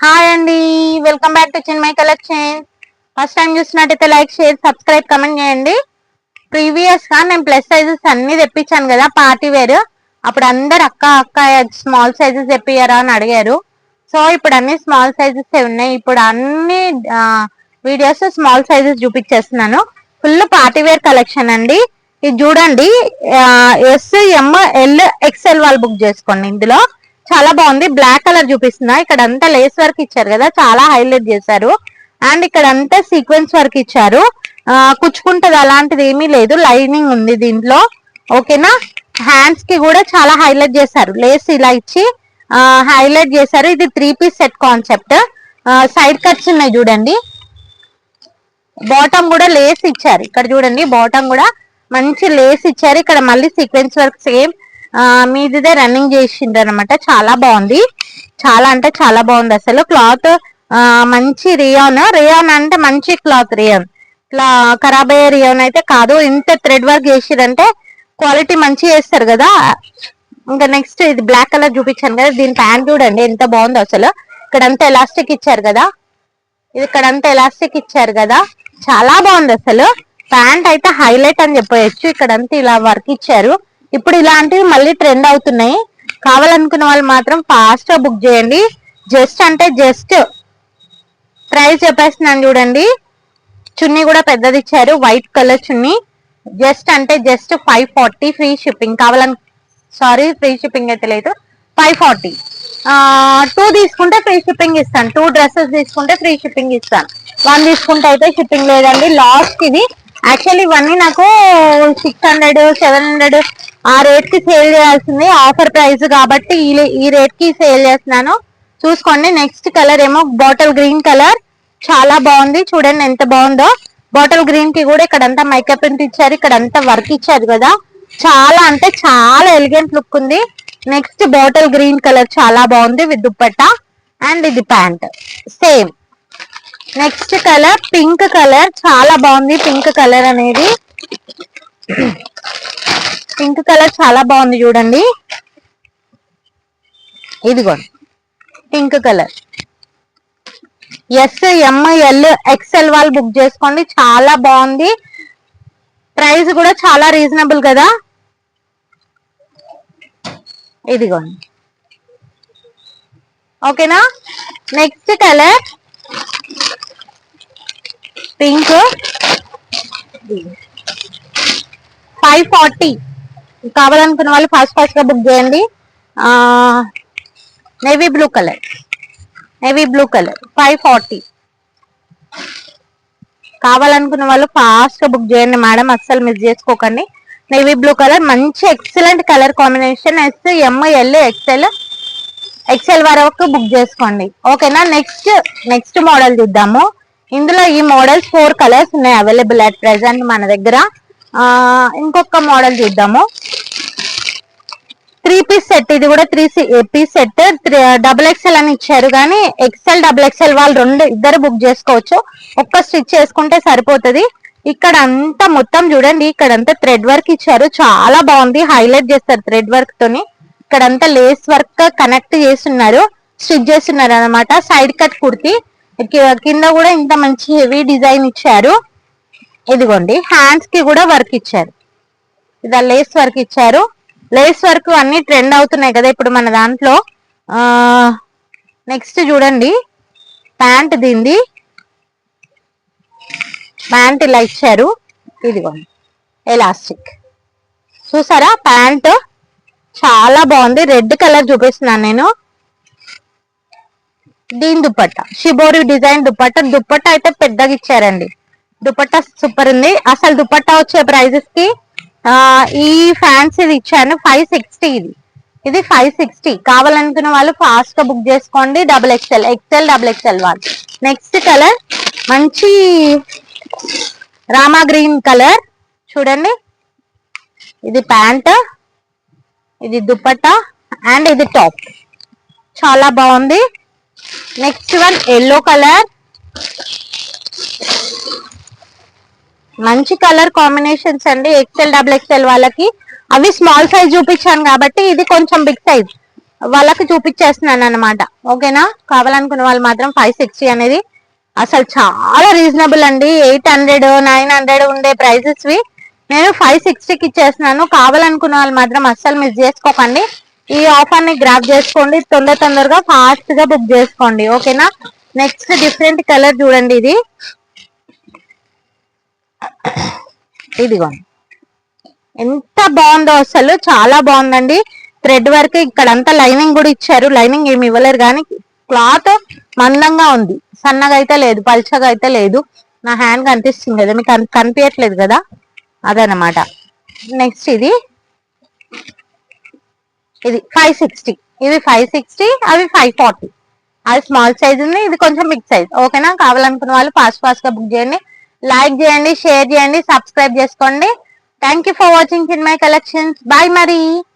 Hi అండి, welcome back to Chinmayi collection. First time చూసినట్టయితే like, share, subscribe, comment చేయండి. Previous గా నేను ప్లస్ సైజెస్ అన్ని తెప్పించాను కదా పార్టీ వేర్. అప్పుడు అందరు అక్క అక్క స్మాల్ సైజెస్ తెప్పియరా అని అడిగారు. సో ఇప్పుడు అన్ని స్మాల్ సైజెస్ ఉన్నాయి. ఇప్పుడు అన్ని వీడియోస్ స్మాల్ సైజెస్ చూపించేస్తున్నాను. ఫుల్ పార్టీ వేర్ కలెక్షన్ అండి. ఇది చూడండి, ఎస్, ఎం, ఎల్, ఎక్స్ఎల్ వాళ్ళు బుక్ చేసుకోండి. ఇందులో చాలా బాగుంది. బ్లాక్ కలర్ చూపిస్తున్నా. ఇక్కడ అంతా లేస్ వర్క్ ఇచ్చారు కదా, చాలా హైలైట్ చేశారు. అండ్ ఇక్కడ అంతా సీక్వెన్స్ వర్క్ ఇచ్చారు. కుచ్చుకుంటది అలాంటిది ఏమీ లేదు, లైనింగ్ ఉంది దీంట్లో. ఓకేనా. హ్యాండ్స్ కి కూడా చాలా హైలైట్ చేశారు. లేస్ ఇలా ఇచ్చి హైలైట్ చేశారు. ఇది 3 piece set concept. Side cuts ఉన్నాయి చూడండి. బాటమ్ కూడా లేస్ ఇచ్చారు. ఇక్కడ చూడండి, బాటమ్ కూడా మంచి లేస్ ఇచ్చారు. ఇక్కడ మళ్ళీ సీక్వెన్స్ వర్క్ సేమ్ మీదిదే రన్నింగ్ చేసిండ్రు అనమాట. చాలా బాగుంది, చాలా అంటే చాలా బాగుంది. అసలు క్లాత్ మంచి రియాన్. రియాన్ అంటే మంచి క్లాత్. రియాన్ ఇట్లా ఖరాబ్ అయ్యే రియాన్ అయితే కాదు. ఇంత థ్రెడ్ వర్క్ చేసిరంటే క్వాలిటీ మంచి చేస్తారు కదా. ఇంకా నెక్స్ట్ ఇది బ్లాక్ కలర్ చూపించాను కదా, దీని ప్యాంట్ చూడండి ఎంత బాగుందో అసలు. ఇక్కడంతా ఎలాస్టిక్ ఇచ్చారు కదా, ఇది ఇక్కడంతా ఎలాస్టిక్ ఇచ్చారు కదా, చాలా బాగుంది అసలు. ప్యాంట్ అయితే హైలైట్ అని చెప్పవచ్చు. ఇక్కడంతా ఇలా వర్క్ ఇచ్చారు. ఇప్పుడు ఇలాంటివి మళ్ళీ ట్రెండ్ అవుతున్నాయి. కావాలనుకున్న వాళ్ళు మాత్రం ఫాస్ట్ గా బుక్ చేయండి. జస్ట్ అంటే జస్ట్ ప్రైస్ చెప్పేస్తున్నాను చూడండి. చున్నీ కూడా పెద్దది ఇచ్చారు, వైట్ కలర్ చున్నీ. జస్ట్ అంటే just 540 free shipping. Sorry, free shipping అయితే లేదు, 540. 2 తీసుకుంటే ఫ్రీ షిప్పింగ్ ఇస్తాను. 2 డ్రెస్సెస్ తీసుకుంటే ఫ్రీ షిప్పింగ్ ఇస్తాను. 1 తీసుకుంటే అయితే షిప్పింగ్ లేదండి. లాస్ట్ ఇది యాక్చువల్లీ ఇవన్నీ నాకు 600, 700 ఆ రేట్ కి సేల్ చేయాల్సింది. ఆఫర్ ప్రైస్ కాబట్టి ఈ రేట్ కి సేల్ చేస్తున్నాను. చూసుకోండి. నెక్స్ట్ కలర్ ఏమో బాటిల్ గ్రీన్ కలర్. చాలా బాగుంది, చూడండి ఎంత బాగుందో. బాటిల్ గ్రీన్ కి కూడా ఇక్కడంతా మేకప్ ప్రింట్ ఇచ్చారు. ఇక్కడంతా వర్క్ ఇచ్చారు కదా, చాలా అంటే చాలా ఎలిగెంట్ లుక్ ఉంది. నెక్స్ట్ బాటిల్ గ్రీన్ కలర్ చాలా బాగుంది విత్ దుపట్టా. అండ్ ఇది pant same. Next colour pink colour, చాలా బాగుంది. పింక్ కలర్ అనేది, పింక్ కలర్ చాలా బాగుంది చూడండి. ఇదిగోండి pink colour. Yes, M, L, XL వాళ్ళు బుక్ చేసుకోండి. చాలా బాగుంది. ప్రైస్ కూడా చాలా రీజనబుల్ కదా. ఇదిగోండి, ఓకేనా. Next colour pink, 540. కావాలనుకున్న వాళ్ళు ఫాస్ట్ గా బుక్ చేయండి. Navy blue colour, 540. కావాలనుకున్న వాళ్ళు ఫాస్ట్ గా బుక్ చేయండి మేడం, అస్సలు మిస్ చేసుకోకండి. నేవీ బ్లూ కలర్ మంచి excellent colour combination. Yes, M, L, XL వరకు బుక్ చేసుకోండి. ఓకేనా. నెక్స్ట్ మోడల్ చూద్దాము. ఇందులో ఈ మోడల్స్ 4 కలర్స్ ఉన్నాయి అవైలబుల్ అట్ ప్రెసెంట్ మన దగ్గర. ఇంకొక మోడల్ చూద్దాము. 3 పీస్ సెట్. ఇది కూడా 3 పీస్ సెట్. XXL అని ఇచ్చారు కానీ XL, XXL వాళ్ళు ఇద్దరు బుక్ చేసుకోవచ్చు. ఒక్క స్టిచ్ చేసుకుంటే సరిపోతుంది. ఇక్కడ అంతా మొత్తం చూడండి, ఇక్కడ అంతా థ్రెడ్ వర్క్ ఇచ్చారు. చాలా బాగుంది, హైలైట్ చేస్తారు థ్రెడ్ వర్క్ తోని. ఇక్కడంతా లేస్ వర్క్ కనెక్ట్ చేస్తున్నారు, స్టిచ్ చేస్తున్నారు అనమాట. Side cut kurti. కింద కూడా ఇంత మంచి హెవీ డిజైన్ ఇచ్చారు. ఇదిగోండి, హ్యాండ్స్ కి కూడా వర్క్ ఇచ్చారు. ఇదా లేస్ వర్క్ ఇచ్చారు. లేస్ వర్క్ అన్ని ట్రెండ్ అవుతున్నాయి కదా ఇప్పుడు మన దాంట్లో. నెక్స్ట్ చూడండి, ప్యాంట్. దీంది ప్యాంట్ ఇలా ఇచ్చారు. ఇదిగోండి ఎలాస్టిక్, చూసారా ప్యాంట్ చాలా బాగుంది. రెడ్ కలర్ చూపిస్తున్నాను నేను. దీని దుపట్టా షిబోరి డిజైన్ దుపట్టా అయితే పెద్దగా ఇచ్చారండి. దుపట్టా సూపర్ ఉంది. అసలు దుపట్టా వచ్చే ప్రైజెస్ కి ఈ ఫ్యాన్సీ ఇచ్చాను 560. ఇది 560. కావాలనుకున్న వాళ్ళు ఫాస్ట్ గా బుక్ చేసుకోండి. XXL వాళ్ళు. నెక్స్ట్ కలర్ మంచి రామా గ్రీన్ కలర్ చూడండి. ఇది ప్యాంట్, ఇది దుపట్టా అండ్ ఇది టాప్. చాలా బాగుంది. నెక్స్ట్ వన్ ఎల్లో కలర్, మంచి కలర్ కాంబినేషన్స్ అండి. XL వాళ్ళకి. అవి స్మాల్ సైజ్ చూపించాను కాబట్టి ఇది కొంచెం బిగ్ సైజ్. వాళ్ళకి చూపించేస్తున్నాను అనమాట. ఓకేనా, కావాలనుకున్న వాళ్ళు మాత్రం 560 అనేది అసలు చాలా రీజనబుల్ అండి. 800 900 ఉండే ప్రైజెస్ వి నేను 560కి ఇచ్చేస్తున్నాను. కావాలనుకున్న వాళ్ళు మాత్రం అస్సలు మిస్ చేసుకోకండి. ఈ ఆఫర్ ని గ్రాప్ చేసుకోండి, తొందరగా ఫాస్ట్ గా బుక్ చేసుకోండి. ఓకేనా, నెక్స్ట్ డిఫరెంట్ కలర్ చూడండి. ఇదిగోండి ఎంత బాగుందో, అసలు చాలా బాగుందండి. థ్రెడ్ వర్క్ ఇక్కడంతా లైనింగ్ కూడా ఇచ్చారు. లైనింగ్ ఏమి ఇవ్వలేరు కానీ క్లాత్ మందంగా ఉంది, సన్నగా అయితే లేదు, పల్చగా అయితే లేదు. నా హ్యాండ్ కనిపిస్తుంది కదా మీకు, కనిపించట్లేదు కదా, అదనమాట. నెక్స్ట్ ఇది 560, ఇవి 560, అవి 540. అది స్మాల్ సైజ్ ఉంది, ఇది కొంచెం బిగ్ సైజ్. ఓకేనా, కావాలనుకున్న వాళ్ళు ఫాస్ట్ గా బుక్ చేయండి. లైక్ చేయండి, షేర్ చేయండి, సబ్స్క్రైబ్ చేసుకోండి. Thank you for watching in my collections. Bye మరి.